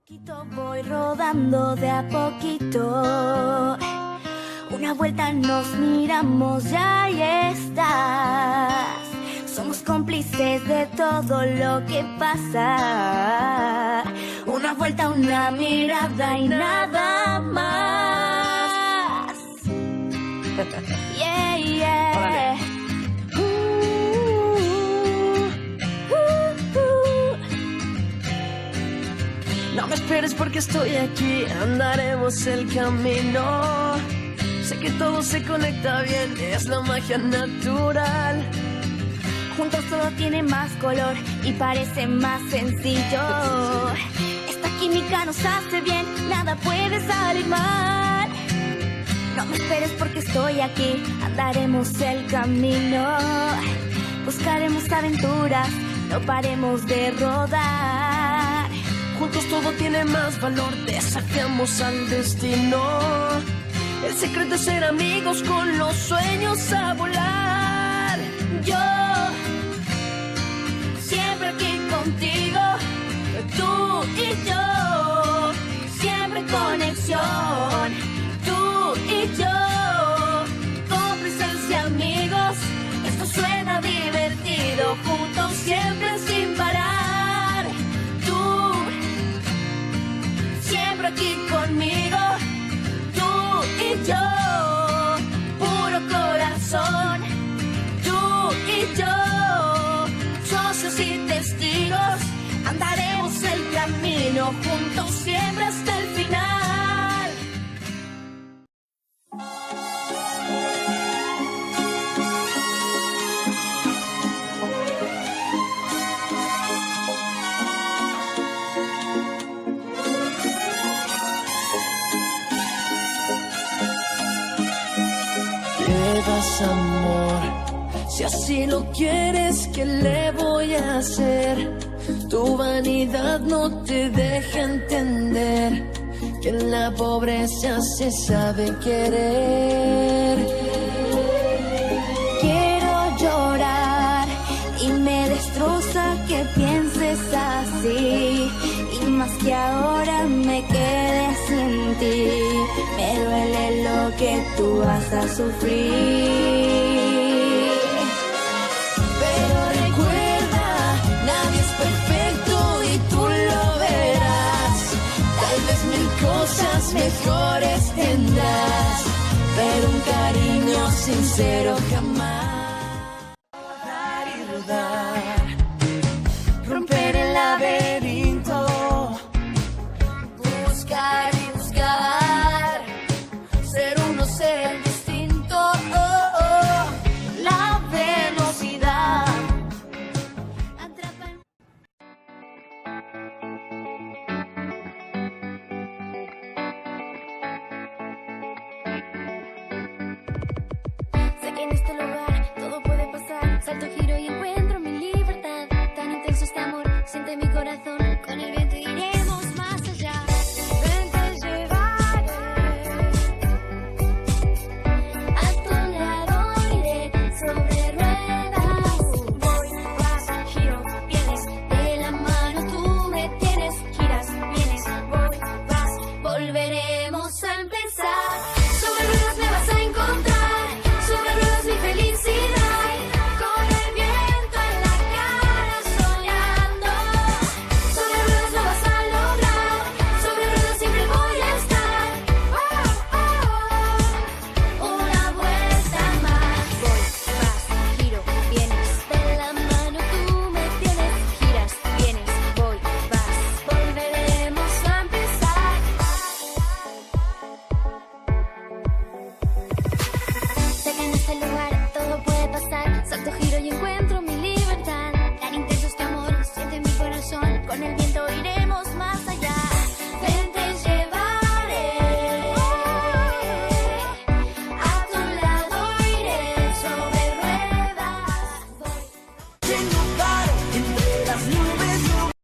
Poquito voy rodando de a poquito. Una vuelta nos miramos, ya ahí estás. Somos cómplices de todo lo que pasa. Una vuelta, una mirada y nada más. Yeah, yeah. No me esperes porque estoy aquí, andaremos el camino. Sé que todo se conecta bien, es la magia natural. Juntos todo tiene más color y parece más sencillo. Esta química nos hace bien, nada puede salir mal. No me esperes porque estoy aquí, andaremos el camino. Buscaremos aventuras, no paremos de rodar. Juntos todo tiene más valor, desafiamos al destino. El secreto es ser amigos con los sueños a volar. Yo, siempre aquí contigo, tú y yo, siempre en conexión, tú y yo, cómplices y amigos, esto suena divertido, juntos siempre sin parar. Tú, siempre aquí conmigo, tú y yo, puro corazón, tú y yo, socios y testigos, andaremos el camino juntos siempre hasta el final. Le das amor, si así lo quieres, ¿qué le voy a hacer? Tu vanidad no te deja entender que en la pobreza se sabe querer. Quiero llorar y me destroza que pienses así. Y más que ahora me quedé sin ti, me duele lo que tú vas a sufrir. Pero recuerda, nadie es perfecto y tú lo verás. Tal vez mil cosas mejores tendrás, pero un cariño sincero jamás. Rodar y rodar, romper el laberinto, buscar y buscar, ser uno, ser distinto. La velocidad atrapa en... Sé que en este lugar